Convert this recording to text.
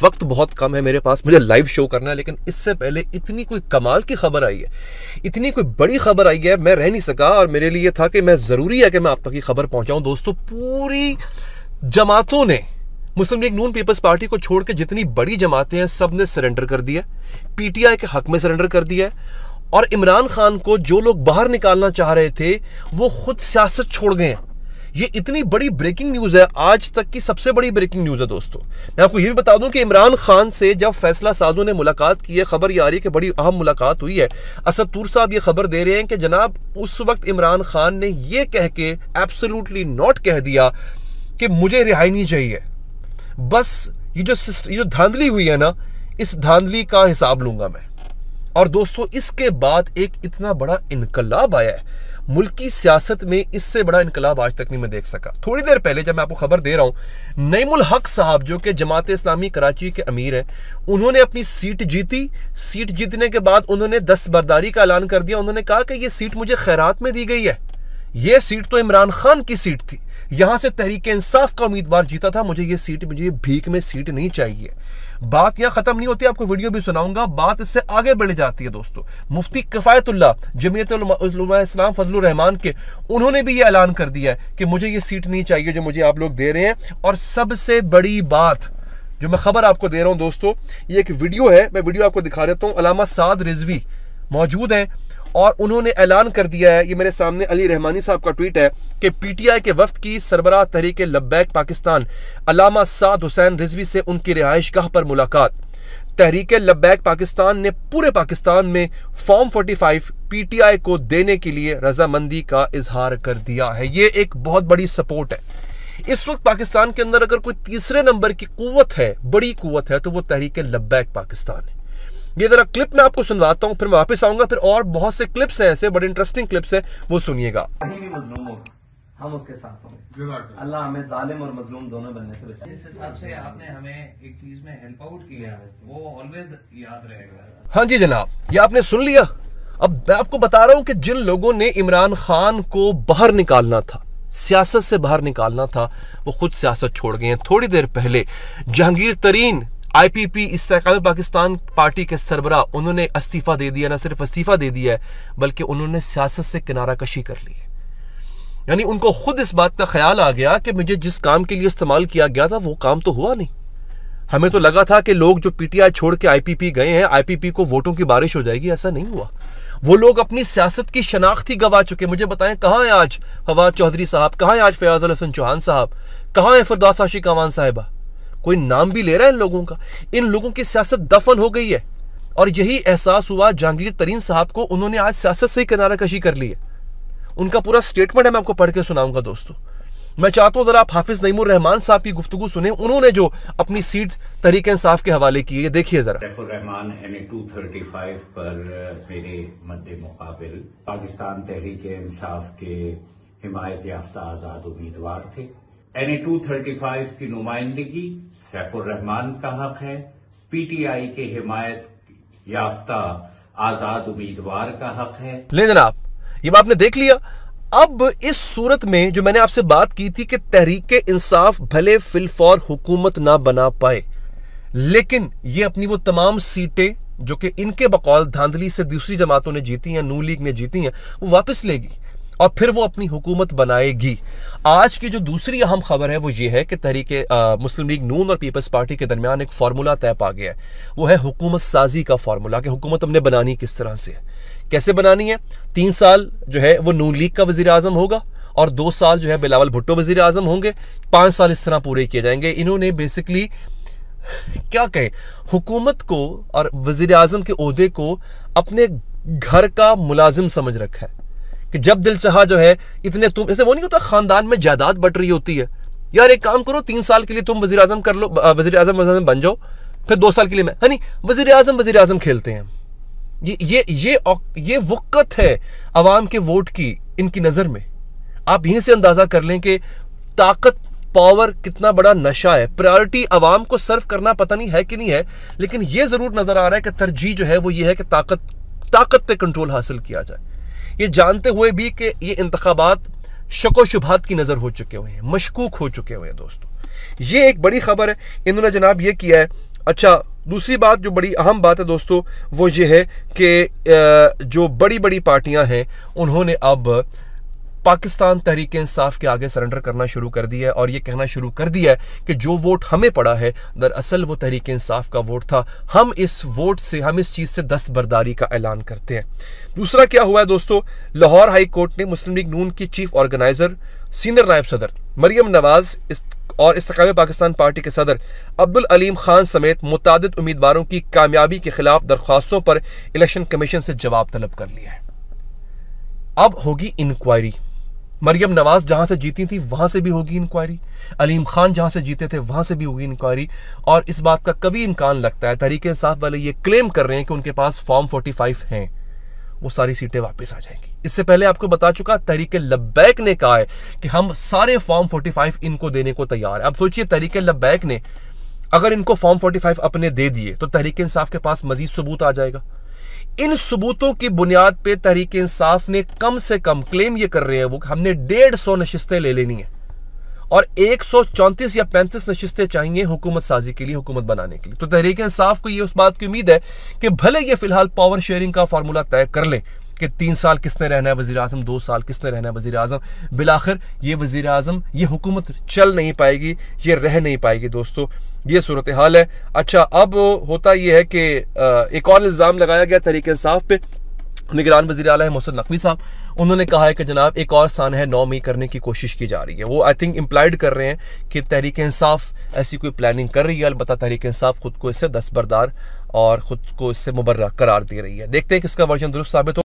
वक्त बहुत कम है मेरे पास, मुझे लाइव शो करना है, लेकिन इससे पहले इतनी कोई कमाल की खबर आई है, इतनी कोई बड़ी खबर आई है, मैं रह नहीं सका और मेरे लिए था कि मैं ज़रूरी है कि मैं आप तक ये खबर पहुंचाऊं। दोस्तों, पूरी जमातों ने, मुस्लिम लीग नून पीपल्स पार्टी को छोड़ के जितनी बड़ी जमातें हैं, सब ने सरेंडर कर दिया, पीटीआई के हक में सरेंडर कर दिया है। और इमरान खान को जो लोग बाहर निकालना चाह रहे थे वो खुद सियासत छोड़ गए हैं। ये इतनी बड़ी ब्रेकिंग न्यूज़ है, आज तक की सबसे बड़ी ब्रेकिंग न्यूज़ है। दोस्तों, मैं आपको ये भी बता दूं कि इमरान खान से जब फैसला साजों ने मुलाकात की है, खबर ये आ रही है कि बड़ी अहम मुलाकात हुई है। असद तूर साहब ये खबर दे रहे हैं कि जनाब उस वक्त इमरान खान ने ये कह के एब्सोल्युटली नॉट कह दिया कि मुझे रिहाई नहीं चाहिए, बस ये जो धांधली हुई है ना, इस धांधली का हिसाब लूंगा मैं। और दोस्तों, इसके बाद एक इतना बड़ा इनकलाब आया है मुल्क की सियासत में, इससे बड़ा इनकलाब आज तक नहीं मैं देख सका। थोड़ी देर पहले जब मैं आपको खबर दे रहा हूं, नईमुल हक साहब जो कि जमात इस्लामी कराची के अमीर हैं, उन्होंने अपनी सीट जीती। सीट जीतने के बाद उन्होंने दस्तबरदारी का ऐलान कर दिया। उन्होंने कहा कि यह सीट मुझे खैरात में दी गई है, यह सीट तो इमरान खान की सीट थी, यहां से तहरीक इंसाफ का उम्मीदवार जीता था, मुझे ये भीख में सीट नहीं चाहिए। बात यहां खत्म नहीं होती, आपको वीडियो भी सुनाऊंगा, बात इससे आगे बढ़ जाती है। दोस्तों, मुफ्ती किफायतुल्लाह जमीयत उलमा इस्लाम फजलुर रहमान के, उन्होंने भी ये ऐलान कर दिया है कि मुझे ये सीट नहीं चाहिए जो मुझे आप लोग दे रहे हैं। और सबसे बड़ी बात जो मैं खबर आपको दे रहा हूं दोस्तों, ये एक वीडियो है, मैं वीडियो आपको दिखा देता हूं। अल्लामा साद रिजवी मौजूद हैं और उन्होंने ऐलान कर दिया है, ये मेरे सामने अली रहमानी साहब का ट्वीट है, कि पीटीआई के वफ्द की सरबराह तहरीक लब्बैक पाकिस्तान अल्लामा साद हुसैन रिजवी से उनकी रिहाइशगाह पर मुलाकात। तहरीक लब्बैक पाकिस्तान ने पूरे पाकिस्तान में फॉर्म 45 पीटीआई को देने के लिए रजामंदी का इजहार कर दिया है। ये एक बहुत बड़ी सपोर्ट है। इस वक्त पाकिस्तान के अंदर अगर कोई तीसरे नंबर की कुव्वत है, बड़ी कुव्वत है, तो वो तहरीक लब्बैक पाकिस्तान है। ये जरा क्लिप मैं आपको सुनवाता हूं, फिर मैं वापस आऊंगा, फिर और बहुत से क्लिप्स हैं ऐसे, बड़े इंटरेस्टिंग क्लिप्स हैं, वो सुनिएगा। हम उसके साथ होंगे, अल्लाह हमें जालिम और मजलूम दोनों बनने से बचाए। जिस हिसाब से आपने हमें एक चीज में हेल्प आउट किया है वो ऑलवेज याद रहेगा। हाँ जी जनाब, ये आपने सुन लिया। अब मैं आपको बता रहा हूं कि जिन लोगों ने इमरान खान को बाहर निकालना था, सियासत से बाहर निकालना था, वो खुद सियासत छोड़ गए हैं। थोड़ी देर पहले जहांगीर तरीन आईपीपी इस्तेकाम पाकिस्तान पार्टी के सरबराह, उन्होंने इस्तीफा दे दिया। ना सिर्फ इस्तीफा दे दिया है, बल्कि उन्होंने सियासत से किनारा कशी कर ली है। यानी उनको खुद इस बात का ख्याल आ गया कि मुझे जिस काम के लिए इस्तेमाल किया गया था वो काम तो हुआ नहीं। हमें तो लगा था कि लोग जो पीटीआई छोड़ के आईपीपी गए हैं, आईपीपी को वोटों की बारिश हो जाएगी, ऐसा नहीं हुआ। वो लोग अपनी सियासत की शनाख्त ही गवा चुके। मुझे बताएं, कहाँ है आज फवाद चौधरी साहब, कहाँ है आज फयाज हसन चौहान साहब, कहाँ है फिरदौस आशिक अमान साहिबा? कोई नाम भी ले रहा है इन लोगों का? इन लोगों की सियासत दफन हो गई है। और यही एहसास हुआ जहांगीर तरीन साहब को, उन्होंने आज सियासत से ही किनारा कशी कर ली है। उनका पूरा स्टेटमेंट है, मैं आपको पढ़ के सुनाऊंगा। दोस्तों, मैं चाहता हूं जरा आप हाफिज नईमुर रहमान साहब की गुफ्तगू सुने, उन्होंने जो अपनी सीट तहरीक इंसाफ के हवाले की है, देखिए जरा। सैफुर रहमान NA 235 पर मेरे मद्दे मुकाबिल पाकिस्तान तहरीक इंसाफ के हिमायत याफ्ता आजाद उम्मीदवार थे। NA 235 की नुमाइंदगी सैफुर रहमान का हक है, पीटीआई के हिमायत याफ्ता आजाद उम्मीदवार का हक है। ले जनाब, ये आपने देख लिया। अब इस सूरत में जो मैंने आपसे बात की थी कि तहरीक इंसाफ भले फिलफौर हुकूमत ना बना पाए, लेकिन ये अपनी वो तमाम सीटें जो कि इनके बकौल धांधली से दूसरी जमातों ने जीती हैं, नून लीग ने जीती हैं, वो वापस लेगी और फिर वो अपनी हुकूमत बनाएगी। आज की जो दूसरी अहम खबर है वो ये है कि तहरीक मुस्लिम लीग नून और पीपल्स पार्टी के दरमियान एक फार्मूला तय पा गया है। वो है हुकूमत साजी का फार्मूला, कि हुकूमत हमने बनानी किस तरह से है, कैसे बनानी है। 3 साल जो है वो नून लीग का वजीर आजम होगा और 2 साल जो है बिलावल भुट्टो वजीर आजम होंगे। 5 साल इस तरह पूरे किए जाएंगे। इन्होंने बेसिकली क्या कहें, हुकूमत को और वजीर आजम के ओहदे को अपने घर का मुलाजिम समझ रखा है कि जब दिल चाहा जो है इतने, तुम ऐसे वो नहीं होता खानदान में जायदाद बट रही होती है, यार एक काम करो 3 साल के लिए तुम वजीर आजम कर लो, वजीर आजम बन जाओ, फिर 2 साल के लिए मैं, है नहीं, वजीर आजम खेलते हैं। ये वक़्त है अवाम के वोट की इनकी नजर में। आप यहीं से अंदाजा कर लें कि ताकत, पावर कितना बड़ा नशा है। प्रायोरिटी अवाम को सर्व करना पता नहीं है कि नहीं है, लेकिन यह जरूर नजर आ रहा है कि तरजीह जो है वो ये है कि ताकत पे कंट्रोल हासिल किया जाए, ये जानते हुए भी कि ये इंतखाबात शको शुबहात की नजर हो चुके हुए हैं, मशकूक हो चुके हुए हैं। दोस्तों, ये एक बड़ी खबर है। इन्होंने जनाब ये किया है, अच्छा, दूसरी बात जो बड़ी अहम बात है दोस्तों वो ये है कि जो बड़ी बड़ी पार्टियां हैं उन्होंने अब पाकिस्तान तहरीक इंसाफ के आगे सरेंडर करना शुरू कर दिया है और ये कहना शुरू कर दिया है कि जो वोट हमें पड़ा है दरअसल वो तहरीक इंसाफ का वोट था, हम इस वोट से, हम इस चीज़ से दस्तबरदारी का ऐलान करते हैं। दूसरा क्या हुआ है दोस्तों, लाहौर हाई कोर्ट ने मुस्लिम लीग नून की चीफ ऑर्गेनाइजर सीनियर नायब सदर मरियम नवाज और इस्तेकाम पाकिस्तान पार्टी के सदर अब्दुल अलीम खान समेत मुतादिद उम्मीदवारों की कामयाबी के खिलाफ दरख्वास्तों पर इलेक्शन कमीशन से जवाब तलब कर लिया है। अब होगी इंक्वायरी। मरियम नवाज जहां से जीती थी वहां से भी होगी इंक्वायरी, अलीम खान जहां से जीते थे वहां से भी होगी इंक्वायरी। और इस बात का कभी इम्कान लगता है, तहरीक इंसाफ वाले ये क्लेम कर रहे हैं कि उनके पास फॉर्म 45 हैं, वो सारी सीटें वापस आ जाएंगी। इससे पहले आपको बता चुका, तहरीक लब्बैक ने कहा है कि हम सारे फॉर्म 45 इनको देने को तैयार है। अब सोचिए, तहरीक लब्बैक ने अगर इनको फॉर्म 45 अपने दे दिए तो तहरीक इंसाफ के पास मजीद सबूत आ जाएगा। इन सबूतों की बुनियाद पे तहरीक इंसाफ ने कम से कम क्लेम ये कर रहे हैं वो कि हमने 150 नशिस्तें ले लेनी है और 134 या 35 नशिस्तें चाहिए हुकूमत साजी के लिए, हुकूमत बनाने के लिए। तो तहरीक इंसाफ को ये उस बात की उम्मीद है कि भले ये फिलहाल पावर शेयरिंग का फॉर्मूला तय कर ले कि 3 साल किसने रहना है वजीर आजम, 2 साल किसने रहना है वजीर आजम, बिलाखिर ये वजीर आजम, ये हुकूमत चल नहीं पाएगी, ये रह नहीं पाएगी दोस्तों, ये सूरत हाल है। अच्छा, अब होता यह है कि एक और इल्ज़ाम लगाया गया तहरीक इंसाफ पे, निगरान वज़ीर आला है मोहसिन नकवी साहब, उन्होंने कहा है कि जनाब एक और सानह 9 मई करने की कोशिश की जा रही है। वो आई थिंक इम्प्लाइड कर रहे हैं कि तहरीक इंसाफ ऐसी कोई प्लानिंग कर रही है। अलबत्ता तहरीक इंसाफ खुद को इससे दस्तबरदार और खुद को इससे मुबर्रा करार दे रही है। देखते हैं किसका वर्जन दुरुस्त साबित हो।